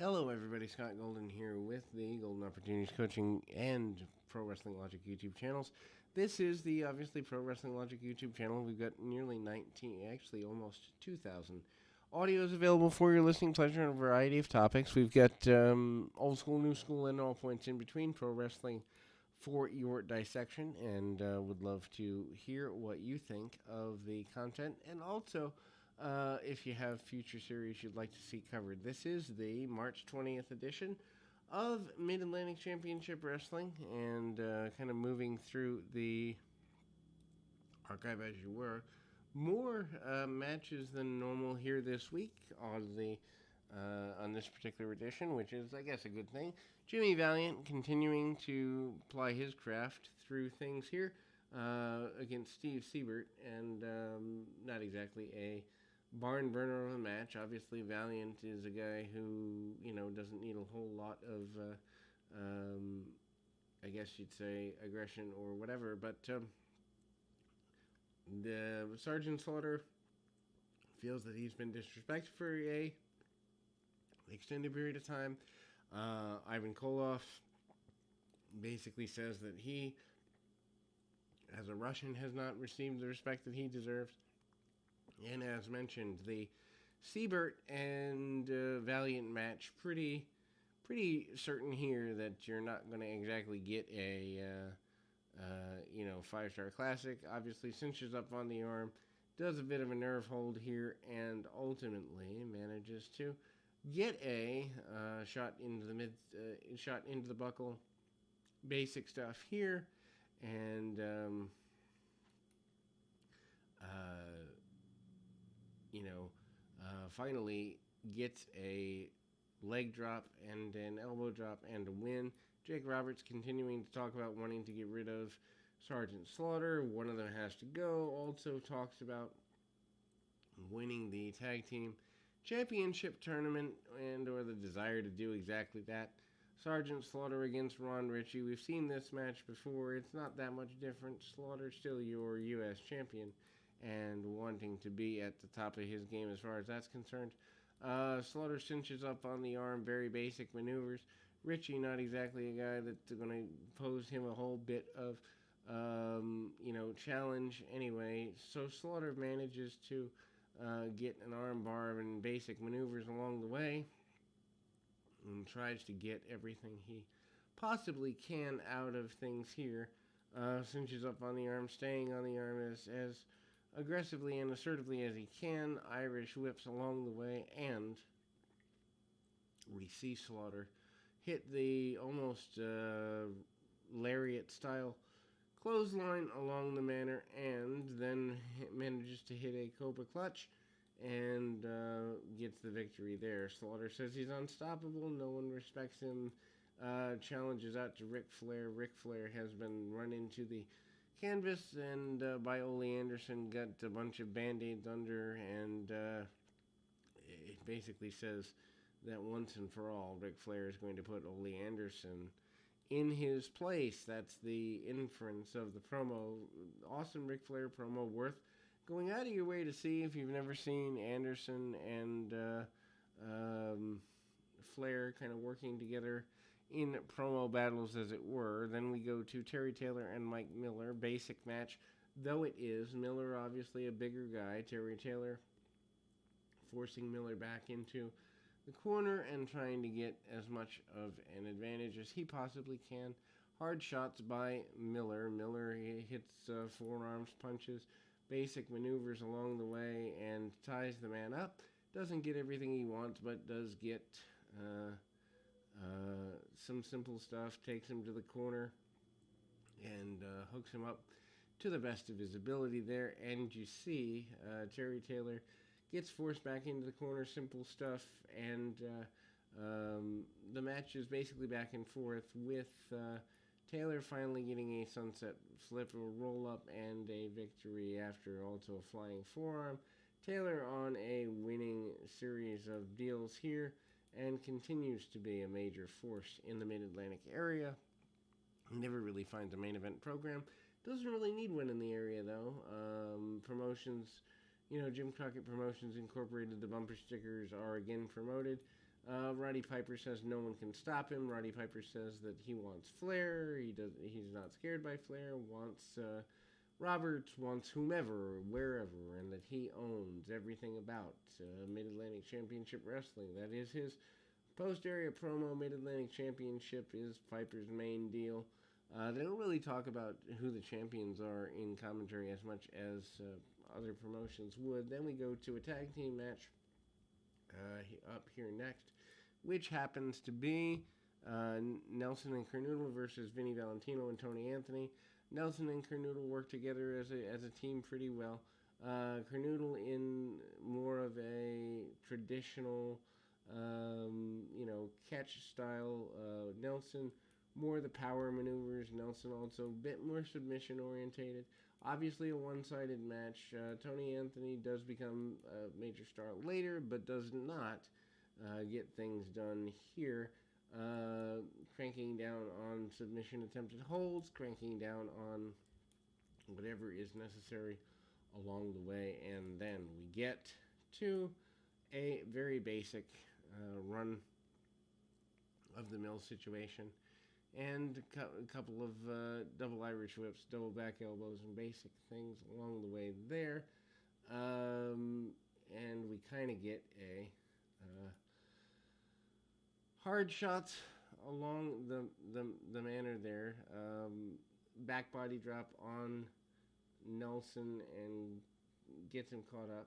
Hello, everybody. Scott Golden here with the Golden Opportunities Coaching and Pro Wrestling Logic YouTube channels. This is the obviously Pro Wrestling Logic YouTube channel. We've got nearly 19, actually almost 2,000 audios available for your listening pleasure on a variety of topics. We've got old school, new school, and all points in between pro wrestling for your dissection, and would love to hear what you think of the content, and also if you have future series you'd like to see covered. This is the March 20th edition of Mid Atlantic Championship Wrestling, and kind of moving through the archive as you were. More matches than normal here this week on this particular edition, which is, I guess, a good thing. Jimmy Valiant continuing to ply his craft through things here against Steve Siebert, and not exactly a barn burner of a match. Obviously, Valiant is a guy who doesn't need a whole lot of, I guess you'd say, aggression or whatever. But the Sergeant Slaughter feels that he's been disrespected for a extended period of time. Ivan Koloff basically says that he, as a Russian, has not received the respect that he deserves. And as mentioned, the Siebert and Valiant match, pretty certain here that you're not going to exactly get a 5-star classic. Obviously, cinches up on the arm, does a bit of a nerve hold here, and ultimately manages to get a shot into the buckle. Basic stuff here, and finally gets a leg drop and an elbow drop and a win. Jake Roberts continuing to talk about wanting to get rid of Sergeant Slaughter. One of them has to go. Also talks about winning the tag team championship tournament and or the desire to do exactly that. Sergeant Slaughter against Ron Ritchie. We've seen this match before. It's not that much different. Slaughter's still your U.S. champion and wanting to be at the top of his game as far as that's concerned. Slaughter cinches up on the arm, very basic maneuvers. Ritchie, not exactly a guy that's going to pose him a whole bit of, challenge anyway. So Slaughter manages to get an arm bar and basic maneuvers along the way and tries to get everything he possibly can out of things here. Cinches up on the arm, staying on the arm as aggressively and assertively as he can. Irish whips along the way, and we see Slaughter hit the almost lariat style clothesline along the manor, and then manages to hit a Cobra Clutch and gets the victory there. Slaughter says he's unstoppable. No one respects him. Challenges out to Ric Flair. Ric Flair has been run into the canvas and by Ole Anderson, got a bunch of band-aids under, and it basically says that once and for all, Ric Flair is going to put Ole Anderson in his place. That's the inference of the promo. Awesome Ric Flair promo, worth going out of your way to see if you've never seen Anderson and Flair kind of working together in promo battles, as it were. Then we go to Terry Taylor and Mike Miller. Basic match, though it is. Miller, obviously a bigger guy. Terry Taylor forcing Miller back into the corner and trying to get as much of an advantage as he possibly can. Hard shots by Miller. Miller hits forearms, punches, basic maneuvers along the way, and ties the man up. Doesn't get everything he wants, but does get some simple stuff. Takes him to the corner and hooks him up to the best of his ability there. And you see Terry Taylor gets forced back into the corner. Simple stuff. And the match is basically back and forth with Taylor finally getting a sunset flip or roll up and a victory after also a flying forearm. Taylor on a winning series of deals here and continues to be a major force in the Mid-Atlantic area. Never really finds a main event program. Doesn't really need one in the area, though. Promotions, Jim Crockett Promotions Incorporated, the bumper stickers are again promoted. Roddy Piper says no one can stop him. Roddy Piper says that he wants Flair. He's not scared by Flair. Wants Roberts, wants whomever, wherever, and that he owns everything about Mid-Atlantic Championship Wrestling. That is his post-area promo. Mid-Atlantic Championship is Piper's main deal. They don't really talk about who the champions are in commentary as much as other promotions would. Then we go to a tag team match up here next, which happens to be Nelson and Kernoodle versus Vinny Valentino and Tony Anthony. Nelson and Kernoodle work together as a team pretty well. Kernoodle in more of a traditional, catch style. Nelson more the power maneuvers. Nelson also a bit more submission orientated. Obviously a one-sided match. Tony Anthony does become a major star later, but does not get things done here. Cranking down on submission attempted holds, cranking down on whatever is necessary along the way, and then we get to a very basic run of the mill situation, and a couple of double Irish whips, double back elbows, and basic things along the way there, and we kind of get a hard shots along the manner there. Back body drop on Nelson and gets him caught up.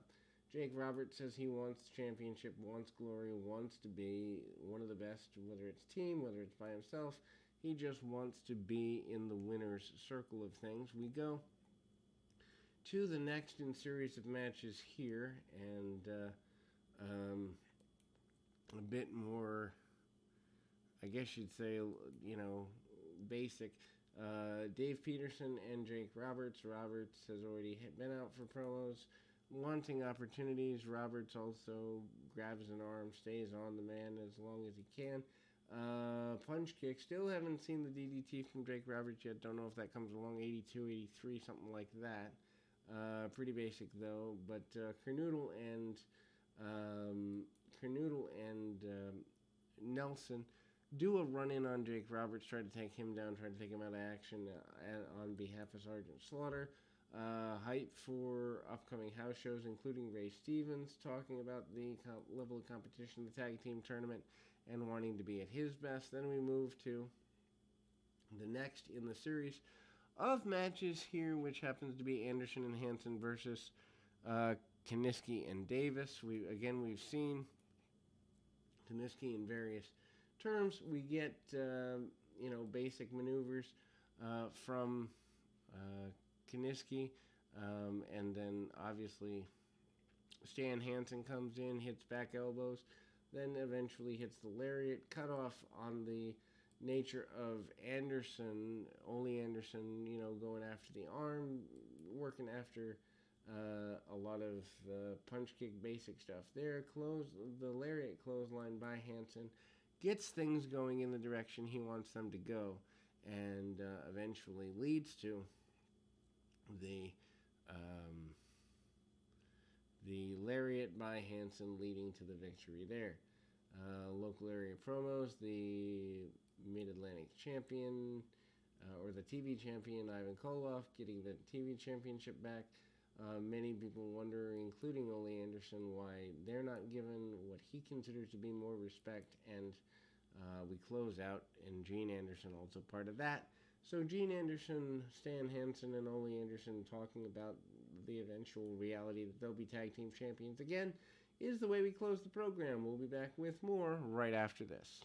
Jake Roberts says he wants championship, wants glory, wants to be one of the best, whether it's team, whether it's by himself. He just wants to be in the winner's circle of things. We go to the next in series of matches here, and a bit more, I guess you'd say, basic. Dave Peterson and Jake Roberts. Roberts has already been out for promos, wanting opportunities. Roberts also grabs an arm, stays on the man as long as he can. Punch kick. Still haven't seen the DDT from Jake Roberts yet. Don't know if that comes along 82, 83, something like that. Pretty basic though. But Kernoodle and Nelson do a run-in on Jake Roberts, try to take him down, try to take him out of action on behalf of Sergeant Slaughter. Hype for upcoming house shows, including Ray Stevens, talking about the level of competition, the tag team tournament, and wanting to be at his best. Then we move to the next in the series of matches here, which happens to be Anderson and Hansen versus Kiniski and Davis. We've seen Kiniski in various terms. We get basic maneuvers from Kiniski, and then obviously Stan Hansen comes in, hits back elbows, then eventually hits the lariat. Cut off on the nature of Anderson, Ole Anderson, going after the arm, working after a lot of punch kick basic stuff there. The lariat clothesline by Hansen gets things going in the direction he wants them to go, and eventually leads to the lariat by Hansen, leading to the victory there. Local area promos, the Mid-Atlantic champion, or the TV champion, Ivan Koloff, getting the TV championship back. Many people wonder, including Ole Anderson, why they're not given what he considers to be more respect, and we close out, and Gene Anderson also part of that. So Gene Anderson, Stan Hansen, and Ole Anderson talking about the eventual reality that they'll be tag team champions again is the way we close the program. We'll be back with more right after this.